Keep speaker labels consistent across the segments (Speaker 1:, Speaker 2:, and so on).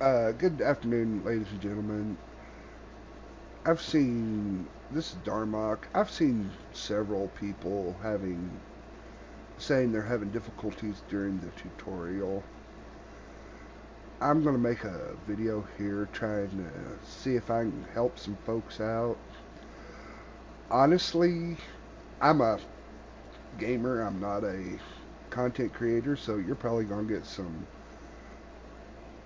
Speaker 1: Good afternoon, ladies and gentlemen. This is Darmok. I've seen several people saying they're having difficulties during the tutorial. I'm going to make a video here trying to see if I can help some folks out. Honestly, I'm a gamer. I'm not a content creator, so you're probably going to get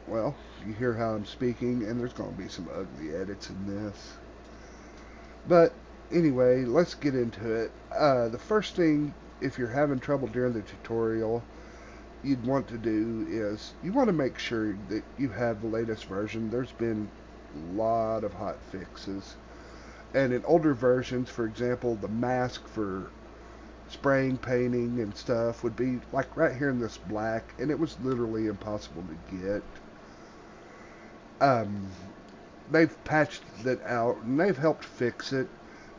Speaker 1: well, you hear how I'm speaking, and there's going to be some ugly edits in this. But anyway, let's get into it. The first thing, if you're having trouble during the tutorial, you'd want to do is you want to make sure that you have the latest version. There's been a lot of hot fixes. And in older versions, for example, the mask for spraying, painting, and stuff would be like right here in this black, and it was literally impossible to get. Um, they've patched that out and they've helped fix it.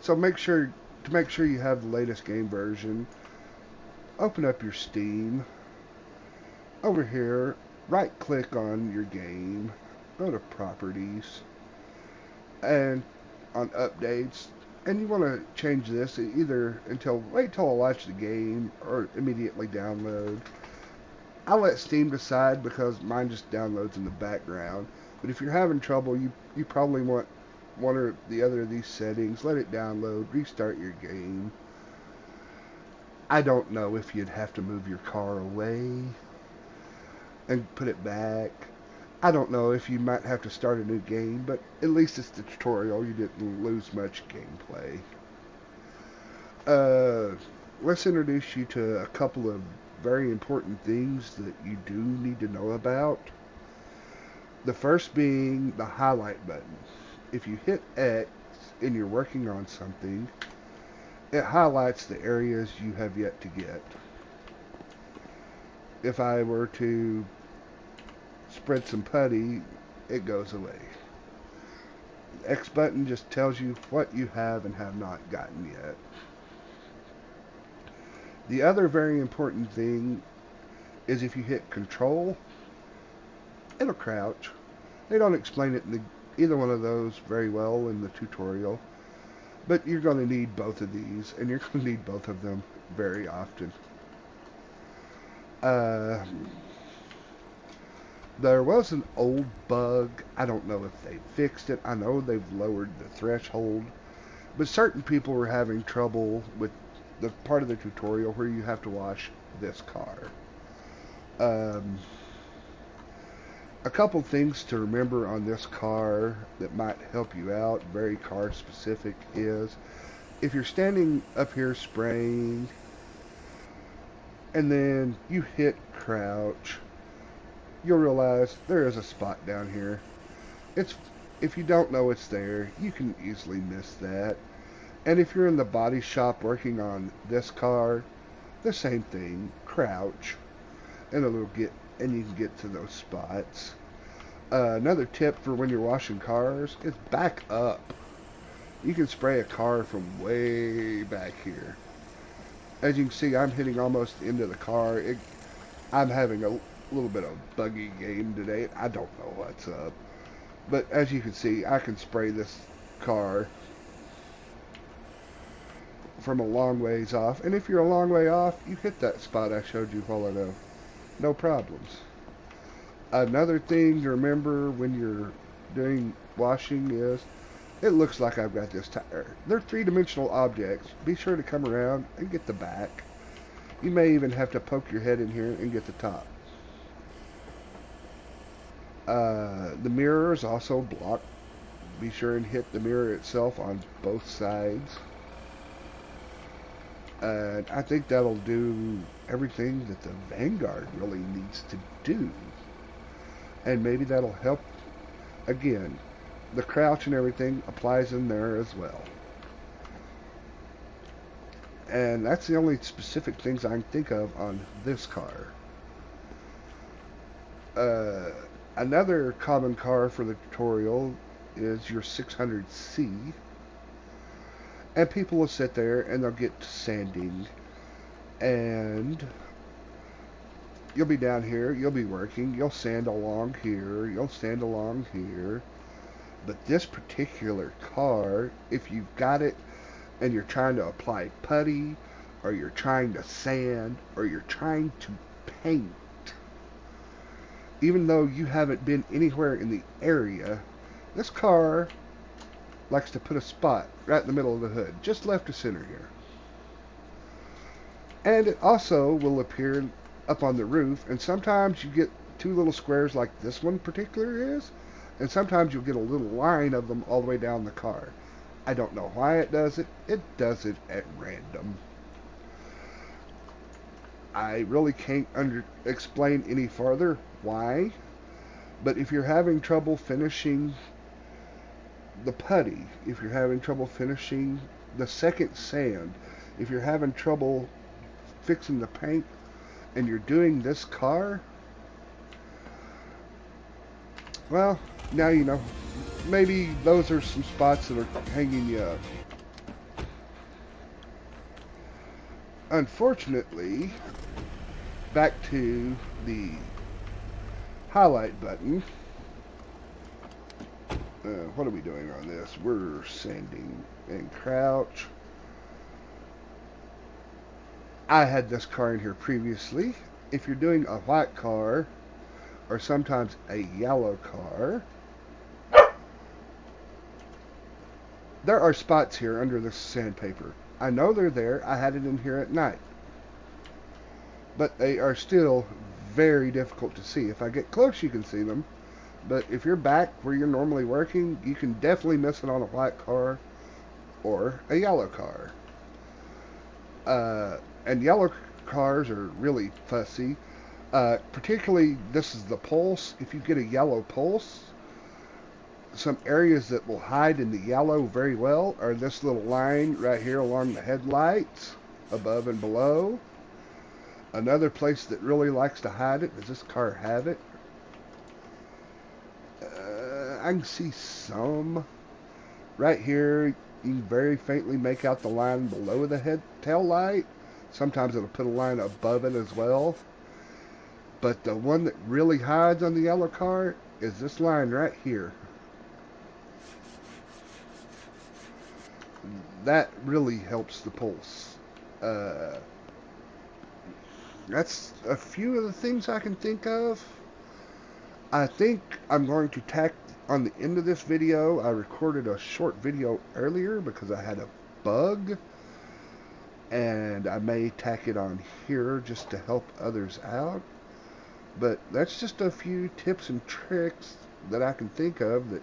Speaker 1: So make sure you have the latest game version. Open up your Steam. Over here, right click on your game. Go to properties and on updates. And you want to change this either wait till I launch the game or immediately download. I'll let Steam decide because mine just downloads in the background. But if you're having trouble, you probably want one or the other of these settings. Let it download, restart your game. I don't know if you'd have to move your car away and put it back. I don't know if you might have to start a new game, but at least it's the tutorial. You didn't lose much gameplay. Uh, let's introduce you to a couple of very important things that you do need to know about. The first being the highlight button. If you hit X and you're working on something, it highlights the areas you have yet to get. If I were to spread some putty, it goes away. The X button just tells you what you have and have not gotten yet. The other very important thing is if you hit Control, it'll crouch. They don't explain it in either one of those very well in the tutorial, but you're going to need both of these, and you're going to need both of them very often. Uh, there was an old bug. I don't know if they fixed it. I know they've lowered the threshold, but certain people were having trouble with the part of the tutorial where you have to wash this car. Um, a couple things to remember on this car that might help you out, very car specific, is if you're standing up here spraying and then you hit crouch, you'll realize there is a spot down here. If you don't know it's there, you can easily miss that. And if you're in the body shop working on this car, the same thing, crouch, and you can get to those spots. Another tip for when you're washing cars is back up. You can spray a car from way back here. As you can see, I'm hitting almost into the car. I'm having a little bit of buggy game today. I don't know what's up. But as you can see, I can spray this car from a long ways off. And if you're a long way off, you hit that spot I showed you a while ago. No problems. Another thing to remember when you're doing washing is it looks like I've got this tire. They're three-dimensional objects. Be sure to come around and get the back. You may even have to poke your head in here and get the top. The mirror is also blocked. Be sure and hit the mirror itself on both sides. And I think that'll do everything that the Vanguard really needs to do. And maybe that'll help. Again, the crouch and everything applies in there as well. And that's the only specific things I can think of on this car. Another common car for the tutorial is your 600C. And people will sit there and they'll get to sanding. And you'll be down here, you'll be working, you'll sand along here, you'll sand along here. But this particular car, if you've got it and you're trying to apply putty, or you're trying to sand, or you're trying to paint, even though you haven't been anywhere in the area, this car likes to put a spot right in the middle of the hood, just left of center here. And it also will appear up on the roof, and sometimes you get two little squares like this one particular is, and sometimes you'll get a little line of them all the way down the car. I don't know why it does it. It does it at random. I really can't explain any farther why, but if you're having trouble finishing the putty, if you're having trouble finishing the second sand, if you're having trouble fixing the paint, and you're doing this car, well, now you know. Maybe those are some spots that are hanging you up. Unfortunately, back to the highlight button. What are we doing on this? We're sanding and crouch. I had this car in here previously. If you're doing a white car, or sometimes a yellow car, there are spots here under this sandpaper. I know they're there. I had it in here at night. But they are still very difficult to see. If I get close, you can see them. But if you're back where you're normally working, you can definitely miss it on a white car or a yellow car. And yellow cars are really fussy. Particularly, this is the pulse. If you get a yellow pulse, some areas that will hide in the yellow very well are this little line right here along the headlights, above and below. Another place that really likes to hide it, does this car have it? I can see some. Right here, you can very faintly make out the line below the tail light. Sometimes it'll put a line above it as well. But the one that really hides on the yellow car is this line right here. That really helps the pulse. That's a few of the things I can think of. I think I'm going to tack on the end of this video. I recorded a short video earlier because I had a bug, and I may tack it on here just to help others out. But that's just a few tips and tricks that I can think of that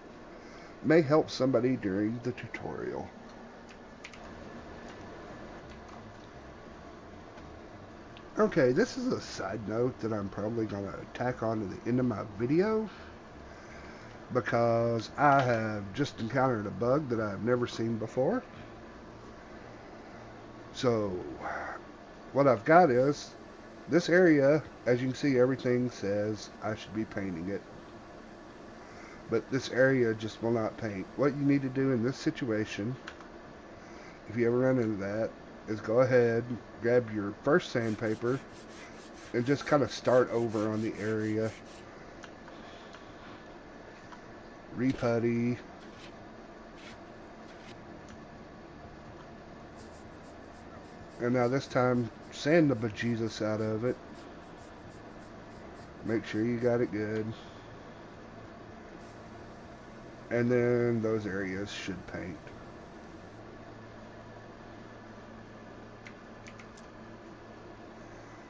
Speaker 1: may help somebody during the tutorial. Okay, this is a side note that I'm probably going to tack on to the end of my video, because I have just encountered a bug that I've never seen before. So what I've got is this area, as you can see, everything says I should be painting it, but this area just will not paint. What you need to do in this situation, if you ever run into that, is go ahead, grab your first sandpaper, and just kind of start over on the area. Reputty. And now this time, sand the bejesus out of it. Make sure you got it good. And then those areas should paint.